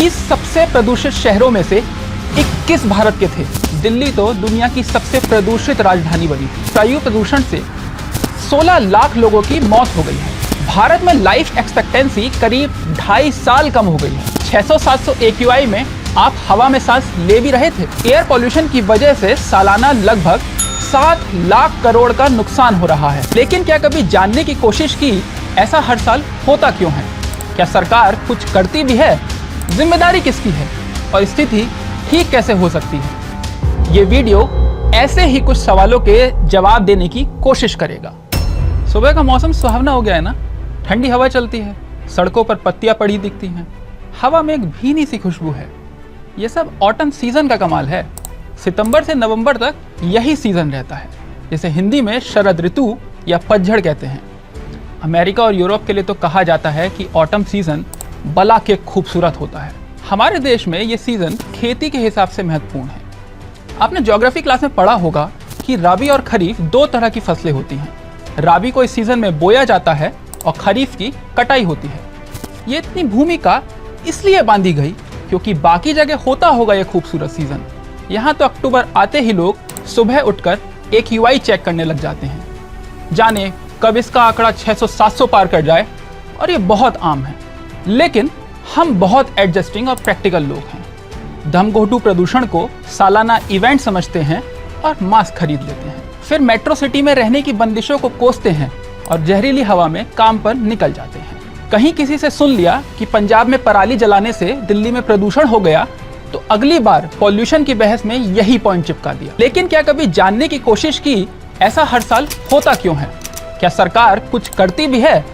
30 सबसे प्रदूषित शहरों में से 21 भारत के थे। दिल्ली तो दुनिया की सबसे प्रदूषित राजधानी बनी थी। वायु प्रदूषण से 16 लाख लोगों की मौत हो गई है। भारत में लाइफ एक्सपेक्टेंसी करीब 2.5 साल कम हो गई है। 600-700 AQI में आप हवा में सांस ले भी रहे थे। एयर पॉल्यूशन की वजह से सालाना लगभग 7 लाख करोड़ का नुकसान हो रहा है। लेकिन क्या कभी जानने की कोशिश की ऐसा हर साल होता क्यों है? क्या सरकार कुछ करती भी है? जिम्मेदारी किसकी है और स्थिति ठीक कैसे हो सकती है? ये वीडियो ऐसे ही कुछ सवालों के जवाब देने की कोशिश करेगा। सुबह का मौसम सुहावना हो गया है ना? ठंडी हवा चलती है, सड़कों पर पत्तियां पड़ी दिखती हैं, हवा में एक भीनी सी खुशबू है। ये सब ऑटम सीजन का कमाल है। सितंबर से नवंबर तक यही सीजन रहता है, जिसे हिंदी में शरद ऋतु या पतझड़ कहते हैं। अमेरिका और यूरोप के लिए तो कहा जाता है कि ऑटम सीजन बला के खूबसूरत होता है। हमारे देश में ये सीजन खेती के हिसाब से महत्वपूर्ण है। आपने ज्योग्राफी क्लास में पढ़ा होगा कि राबी और खरीफ 2 तरह की फसलें होती हैं। राबी को इस सीजन में बोया जाता है और खरीफ की कटाई होती है। ये इतनी भूमिका इसलिए बांधी गई क्योंकि बाकी जगह होता होगा ये खूबसूरत सीजन। यहाँ तो अक्टूबर आते ही लोग सुबह उठकर AQI चेक करने लग जाते हैं। जाने कब इसका आंकड़ा 600-700 पार कर जाए, और ये बहुत आम है। लेकिन हम बहुत एडजस्टिंग और प्रैक्टिकल लोग हैं। धमघोटू प्रदूषण को सालाना इवेंट समझते हैं और मास्क खरीद लेते हैं। फिर मेट्रो सिटी में रहने की बंदिशों को कोसते हैं और जहरीली हवा में काम पर निकल जाते हैं। कहीं किसी से सुन लिया कि पंजाब में पराली जलाने से दिल्ली में प्रदूषण हो गया, तो अगली बार पॉल्यूशन की बहस में यही पॉइंट चिपका दिया। लेकिन क्या कभी जानने की कोशिश की ऐसा हर साल होता क्यों है? क्या सरकार कुछ करती भी है?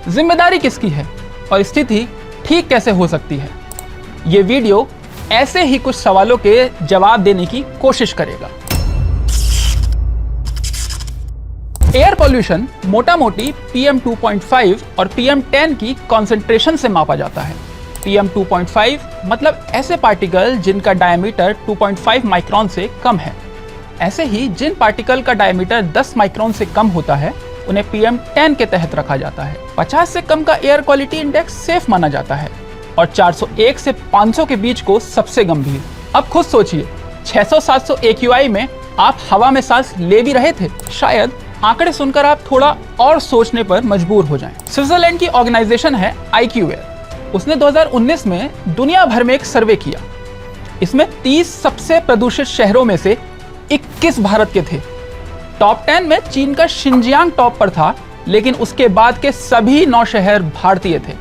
जिम्मेदारी किसकी है और स्थिति ठीक कैसे हो सकती है? ये वीडियो ऐसे ही कुछ सवालों के जवाब देने की कोशिश करेगा। एयर पॉल्यूशन मोटा मोटी PM 2.5 और PM 10 की कॉन्सेंट्रेशन से मापा जाता है। PM 2.5 मतलब ऐसे पार्टिकल जिनका डायमीटर 2.5 माइक्रोन से कम है। ऐसे ही जिन पार्टिकल का डायमीटर 10 माइक्रोन से कम होता है उन्हें PM 10 के तहत रखा जाता है। 50 से कम का एयर क्वालिटी इंडेक्स सेफ माना जाता है और 401 से 500 के बीच को सबसे गंभीर। अब खुद सोचिए, 600-700 AQI में आप हवा में सांस ले भी रहे थे। शायद आंकड़े सुनकर आप थोड़ा और सोचने पर मजबूर हो जाएं। स्विट्जरलैंड की ऑर्गेनाइजेशन है IQAir। उसने 2019 में दुनिया भर में एक सर्वे किया। इसमें 30 सबसे प्रदूषित शहरों में से 21 भारत के थे। टॉप 10 में चीन का शिनजियांग टॉप पर था, लेकिन उसके बाद के सभी 9 शहर भारतीय थे।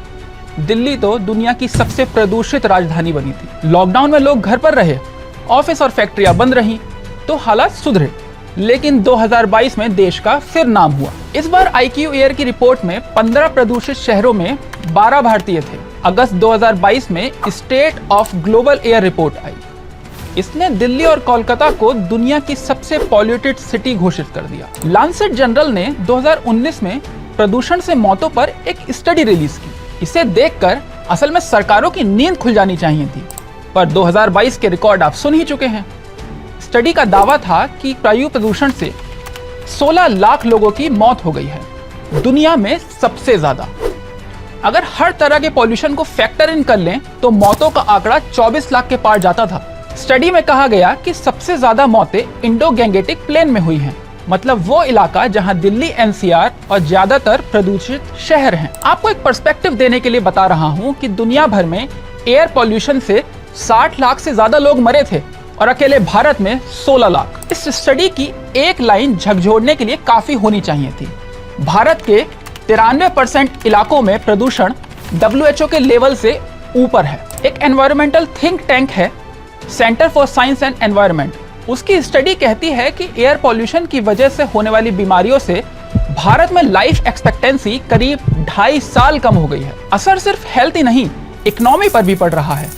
दिल्ली तो दुनिया की सबसे प्रदूषित राजधानी बनी थी। लॉकडाउन में लोग घर पर रहे, ऑफिस और फैक्ट्रियां बंद रहीं, तो हालात सुधरे। लेकिन 2022 में देश का फिर नाम हुआ। इस बार IQAir की रिपोर्ट में 15 प्रदूषित शहरों में 12 भारतीय थे। अगस्त 2022 में state of global air report आई। इसने दिल्ली और कोलकाता को दुनिया की सबसे पॉल्यूटेड सिटी घोषित कर दिया। लांसेट जर्नल ने 2019 में प्रदूषण से मौतों पर एक स्टडी रिलीज की। इसे देखकर असल में सरकारों की नींद खुल जानी चाहिए थी, पर 2022 के रिकॉर्ड आप सुन ही चुके हैं। स्टडी का दावा था कि वायु प्रदूषण से 16 लाख लोगों की मौत हो गई है, दुनिया में सबसे ज्यादा। अगर हर तरह के पॉल्यूशन को फैक्टर इन कर लें तो मौतों का आंकड़ा 24 लाख के पार जाता था। स्टडी में कहा गया कि सबसे ज्यादा मौतें इंडो गैंगेटिक प्लेन में हुई हैं, मतलब वो इलाका जहां दिल्ली NCR और ज्यादातर प्रदूषित शहर हैं। आपको एक पर्सपेक्टिव देने के लिए बता रहा हूं कि दुनिया भर में एयर पॉल्यूशन से 60 लाख से ज्यादा लोग मरे थे और अकेले भारत में 16 लाख। इस स्टडी की एक लाइन झकझोरने के लिए काफी होनी चाहिए थी। भारत के 93% इलाकों में प्रदूषण WHO के लेवल से ऊपर है। एक एनवायरमेंटल थिंक टैंक है centre for science and environment. उसकी स्टडी कहती है कि एयर पॉल्यूशन की वजह से होने वाली बीमारियों से भारत में लाइफ एक्सपेक्टेंसी करीब 2.5 साल कम हो गई है। असर सिर्फ हेल्थ ही नहीं, इकोनॉमी पर भी पड़ रहा है।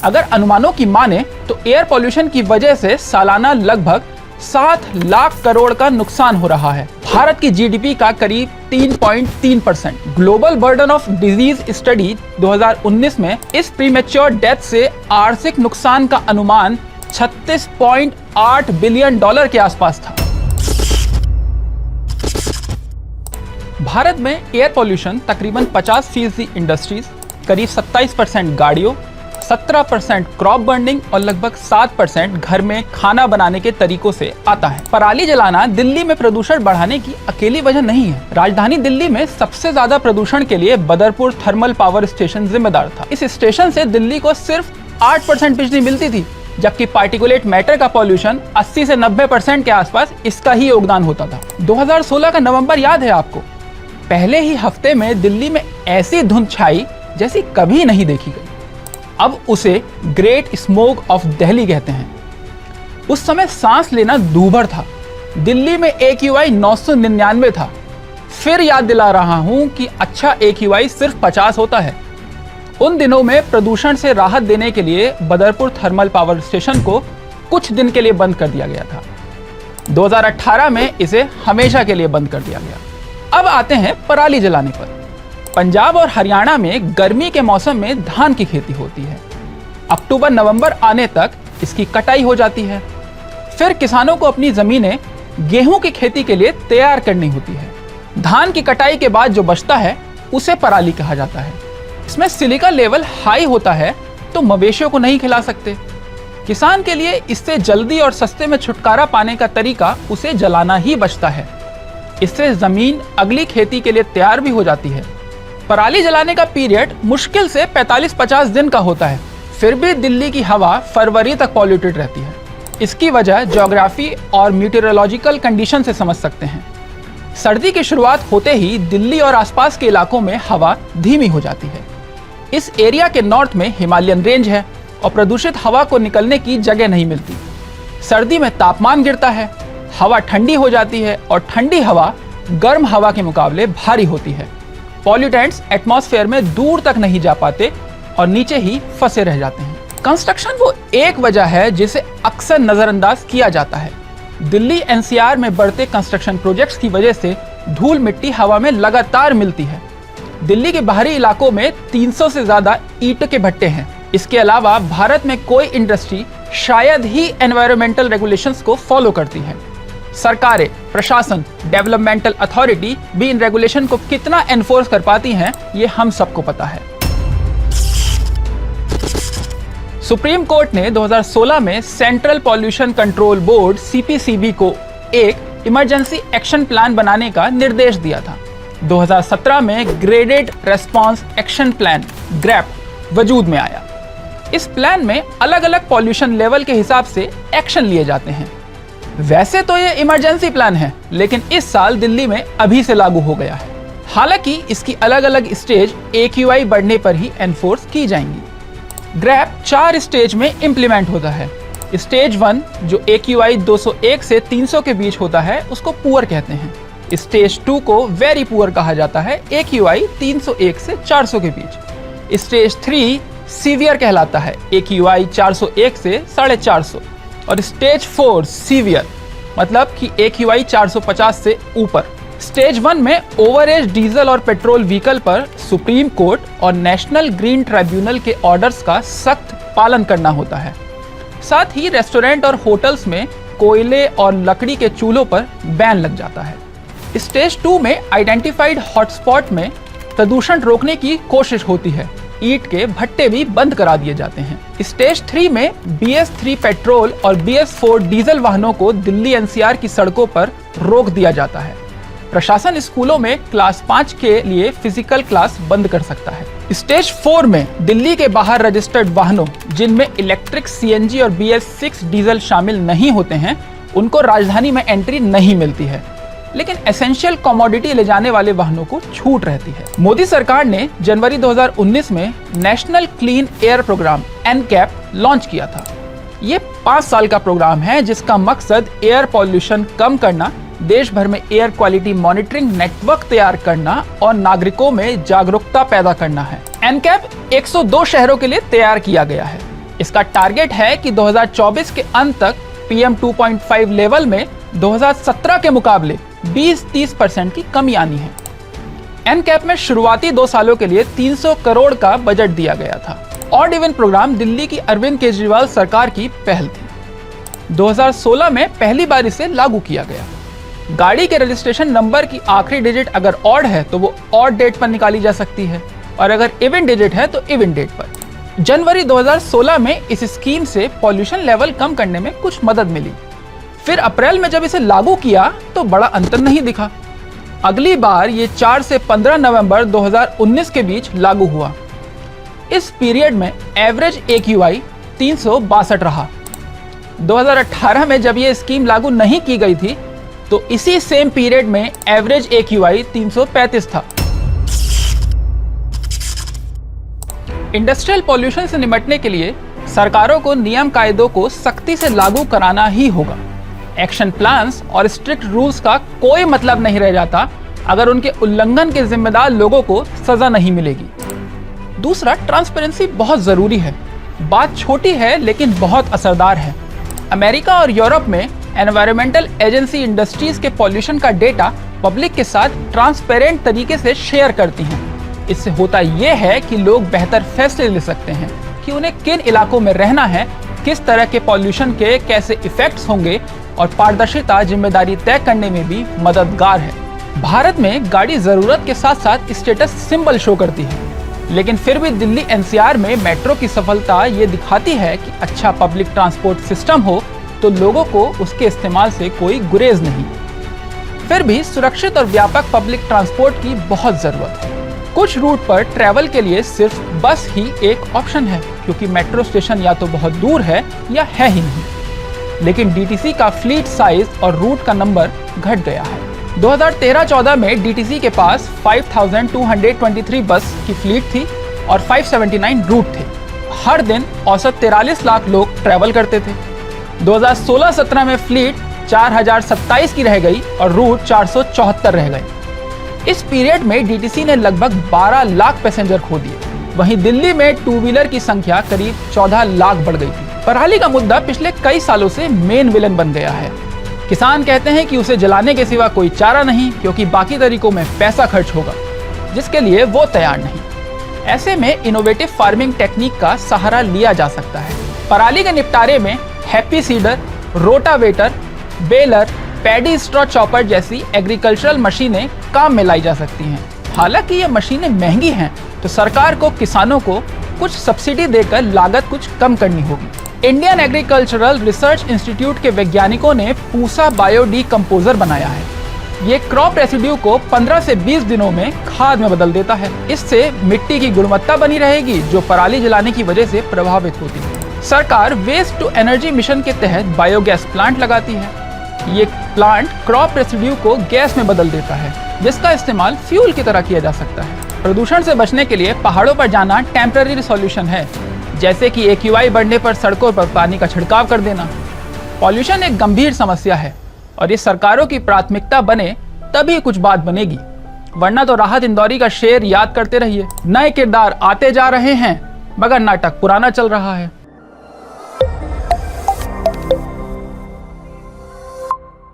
अगर अनुमानों की माने तो एयर पॉल्यूशन की वजह से सालाना लगभग 7 लाख करोड़ का नुकसान हो रहा है। भारत की GDP का करीब 3.3%। Global burden of disease study 2019 में इस प्रीमेच्योर डेथ से आर्थिक नुकसान का अनुमान $36.8 बिलियन के आसपास था। भारत में एयर पॉल्यूशन तकरीबन 50% इंडस्ट्रीज, करीब 27% गाड़ियों, 17% क्रॉप बर्निंग और लगभग 7% घर में खाना बनाने के तरीकों से आता है। पराली जलाना दिल्ली में प्रदूषण बढ़ाने की अकेली वजह नहीं है। राजधानी दिल्ली में सबसे ज्यादा प्रदूषण के लिए बदरपुर थर्मल पावर स्टेशन जिम्मेदार था। इस स्टेशन से दिल्ली को सिर्फ 8% बिजली मिलती थी, जबकि पार्टिकुलेट मैटर का पॉल्यूशन 80 से 90% के आसपास इसका ही योगदान होता था। 2016 का नवंबर याद है आपको? पहले ही हफ्ते में दिल्ली में ऐसी धुंध छाई जैसी कभी नहीं देखी गई। अब उसे ग्रेट स्मोक ऑफ दिल्ली कहते हैं। उस समय सांस लेना दूभर था। दिल्ली में AQI 999 था। फिर याद दिला रहा हूं कि अच्छा AQI सिर्फ 50 होता है। उन दिनों में प्रदूषण से राहत देने के लिए बदरपुर थर्मल पावर स्टेशन को कुछ दिन के लिए बंद कर दिया गया था। 2018 में इसे हमेशा के लिए बंद कर दिया गया। अब आते हैं पराली जलाने पर। पंजाब और हरियाणा में गर्मी के मौसम में धान की खेती होती है। अक्टूबर नवंबर आने तक इसकी कटाई हो जाती है। फिर किसानों को अपनी जमीनें गेहूं की खेती के लिए तैयार करनी होती है। धान की कटाई के बाद जो बचता है उसे पराली कहा जाता है। इसमें सिलिका लेवल हाई होता है तो मवेशियों को नहीं खिला सकते। किसान के लिए इससे जल्दी और सस्ते में छुटकारा पाने का तरीका उसे जलाना ही बचता है। इससे जमीन अगली खेती के लिए तैयार भी हो जाती है। पराली जलाने का पीरियड मुश्किल से 45-50 दिन का होता है। फिर भी दिल्ली की हवा फरवरी तक पॉल्यूटेड रहती है। इसकी वजह ज्योग्राफी और मीटेरोलॉजिकल कंडीशन से समझ सकते हैं। सर्दी की शुरुआत होते ही दिल्ली और आसपास के इलाकों में हवा धीमी हो जाती है। इस एरिया के नॉर्थ में हिमालयन रेंज है और प्रदूषित हवा को निकलने की जगह नहीं मिलती। सर्दी में तापमान गिरता है, हवा ठंडी हो जाती है और ठंडी हवा गर्म हवा के मुकाबले भारी होती है। पॉल्यूटेंट्स एटमॉस्फेयर में दूर तक नहीं जा पाते और नीचे ही फंसे रह जाते हैं। कंस्ट्रक्शन वो एक वजह है जिसे अक्सर नजरअंदाज किया जाता है। दिल्ली NCR में बढ़ते कंस्ट्रक्शन प्रोजेक्ट्स की वजह से धूल मिट्टी हवा में लगातार मिलती है। दिल्ली के बाहरी इलाकों में 300 से ज्यादा ईंट के भट्टे हैं। इसके अलावा भारत में कोई इंडस्ट्री शायद ही एनवायरमेंटल रेगुलेशंस को फॉलो करती है। सरकारें, प्रशासन, डेवलपमेंटल अथॉरिटी भी इन रेगुलेशन को कितना एनफोर्स कर पाती हैं, ये हम सबको पता है। सुप्रीम कोर्ट ने 2016 में central pollution control board CPCB को एक इमरजेंसी एक्शन प्लान बनाने का निर्देश दिया था। 2017 में graded response action plan GRAP वजूद में आया। इस प्लान में अलग अलग पॉल्यूशन लेवल के हिसाब से एक्शन लिए जाते हैं। वैसे तो ये इमरजेंसी प्लान है, लेकिन इस साल दिल्ली में अभी से लागू हो गया है। हालांकि इसकी अलग अलग स्टेज AQI बढ़ने पर ही एनफोर्स की जाएंगी। ग्रैप 4 स्टेज में इंप्लीमेंट होता है। स्टेज 1 जो AQI 201 से 300 के बीच होता है उसको पुअर कहते हैं। स्टेज 2 को वेरी पुअर कहा जाता है, AQI 301 से 400 के बीच। स्टेज 3 सीवियर कहलाता है, AQI 401 से 450। और स्टेज 4 सीवियर मतलब कि AQI 450 से ऊपर। स्टेज 1 में ओवरएज डीजल और पेट्रोल व्हीकल पर सुप्रीम कोर्ट और नेशनल ग्रीन ट्राइब्यूनल के ऑर्डर्स का सख्त पालन करना होता है। साथ ही रेस्टोरेंट और होटल्स में कोयले और लकड़ी के चूल्हों पर बैन लग जाता है। स्टेज 2 में आइडेंटिफाइड हॉटस्पॉट में प्रदूषण रोकने की कोशिश होती है। ईंट के भट्टे भी बंद करा दिए जाते हैं। स्टेज 3 में BS3 पेट्रोल और BS4 डीजल वाहनों को दिल्ली NCR की सड़कों पर रोक दिया जाता है। प्रशासन स्कूलों में क्लास 5 के लिए फिजिकल क्लास बंद कर सकता है। स्टेज 4 में दिल्ली के बाहर रजिस्टर्ड वाहनों जिनमें इलेक्ट्रिक CNG और BS6 डीजल शामिल नहीं होते हैं उनको राजधानी में एंट्री नहीं मिलती है, लेकिन एसेंशियल कमोडिटी ले जाने वाले वाहनों को छूट रहती है। मोदी सरकार ने जनवरी 2019 में national clean air programme NCAP launch किया था। ये 5 साल का प्रोग्राम है जिसका मकसद एयर पॉल्यूशन कम करना, देश भर में एयर क्वालिटी मॉनिटरिंग नेटवर्क तैयार करना और नागरिकों में जागरूकता पैदा करना है। NCAP 102 शहरों के लिए तैयार किया गया है। इसका टारगेट है कि 2024 के अंत तक PM 2.5 लेवल में 2017 के मुकाबले 20-30% की कमी आनी है। NCAP में शुरुआती 2 सालों के लिए 300 करोड़ का बजट दिया गया था। ऑड इवन प्रोग्राम दिल्ली की अरविंद केजरीवाल सरकार की पहल थी। 2016 में पहली बार इसे लागू किया गया। गाड़ी के रजिस्ट्रेशन नंबर की आखिरी डिजिट अगर ऑड है तो वो ऑड डेट पर निकाली जा सकती है और अगर इवन डिजिट है तो इवन डेट पर। जनवरी 2016 में इस स्कीम से पॉल्यूशन लेवल कम करने में कुछ मदद मिली। फिर अप्रैल में जब इसे लागू किया तो बड़ा अंतर नहीं दिखा। अगली बार ये 4 से 15 नवंबर 2019 के बीच लागू हुआ। इस पीरियड में एवरेज AQI 362 रहा। 2018 में जब ये स्कीम लागू नहीं की गई थी तो इसी सेम पीरियड में एवरेज AQI 335 था। इंडस्ट्रियल पॉल्यूशन से निपटने के लिए सरकारों को नियम कायदों को सख्ती से लागू कराना ही होगा। एक्शन प्लान्स और स्ट्रिक्ट रूल्स का कोई मतलब नहीं रह जाता अगर उनके उल्लंघन के जिम्मेदार लोगों को सजा नहीं मिलेगी। दूसरा, ट्रांसपेरेंसी बहुत जरूरी है। बात छोटी है लेकिन बहुत असरदार है। अमेरिका और यूरोप में एनवायरमेंटल एजेंसी इंडस्ट्रीज के पॉल्यूशन का डेटा पब्लिक के साथ ट्रांसपेरेंट तरीके से शेयर करती हैं। इससे होता यह है कि लोग बेहतर फैसले ले सकते हैं कि उन्हें किन इलाकों में रहना है, किस तरह के पॉल्यूशन के कैसे इफेक्ट्स होंगे, और पारदर्शिता जिम्मेदारी तय करने में भी मददगार है। भारत में गाड़ी जरूरत के साथ साथ स्टेटस सिंबल शो करती है, लेकिन फिर भी दिल्ली NCR में मेट्रो की सफलता ये दिखाती है कि अच्छा पब्लिक ट्रांसपोर्ट सिस्टम हो तो लोगों को उसके इस्तेमाल से कोई गुरेज नहीं। फिर भी सुरक्षित और व्यापक पब्लिक ट्रांसपोर्ट की बहुत जरूरत है। कुछ रूट पर ट्रैवल के लिए सिर्फ बस ही एक ऑप्शन है, क्योंकि मेट्रो स्टेशन या तो बहुत दूर है या है ही नहीं। लेकिन DTC का फ्लीट साइज और रूट का नंबर घट गया है। 2013-14 में DTC के पास 5223 बस की फ्लीट थी और 579 रूट थे। हर दिन औसत 43 लाख लोग ट्रैवल करते थे। 2016-17 में फ्लीट 4027 की रह गई और रूट 474 रह गए। इस पीरियड में DTC ने लगभग 12 लाख पैसेंजर खो दिए। वहीं दिल्ली में टू व्हीलर की संख्या करीब 14 लाख बढ़ गई थी। पराली का मुद्दा पिछले कई सालों से मेन विलन बन गया है। किसान कहते हैं कि उसे जलाने के सिवा कोई चारा नहीं, क्योंकि बाकी तरीकों में पैसा खर्च होगा, जिसके लिए वो तैयार नहीं। ऐसे में इनोवेटिव फार्मिंग टेक्निक का सहारा लिया जा सकता है। पराली के निपटारे में happy seeder, rotavator, baler, paddy straw chopper जैसी एग्रीकल्चरल मशीनें काम में लाई जा सकती हैं। हालांकि ये मशीनें महंगी हैं, तो सरकार को किसानों को कुछ सब्सिडी देकर लागत कुछ कम करनी होगी। इंडियन एग्रीकल्चरल रिसर्च इंस्टीट्यूट के वैज्ञानिकों ने पूसा बायोडीकम्पोजर बनाया है। ये क्रॉप रेसिड्यू को 15 से 20 दिनों में खाद में बदल देता है। इससे मिट्टी की गुणवत्ता बनी रहेगी, जो पराली जलाने की वजह से प्रभावित होती है। सरकार वेस्ट टू एनर्जी मिशन के तहत बायोगैस प्लांट लगाती है। ये प्लांट क्रॉप रेसिड्यू को गैस में बदल देता है, जिसका इस्तेमाल फ्यूल की तरह किया जा सकता है। प्रदूषण से बचने के लिए पहाड़ों पर जाना टेम्पररी सॉल्यूशन है, जैसे कि AQI बढ़ने पर सड़कों पर पानी का छिड़काव कर देना। पॉल्यूशन एक गंभीर समस्या है और ये सरकारों की प्राथमिकता बने तभी कुछ बात बनेगी, वरना तो राहत इंदौरी का शेर याद करते रहिए। नए किरदार आते जा रहे हैं मगर नाटक पुराना चल रहा है।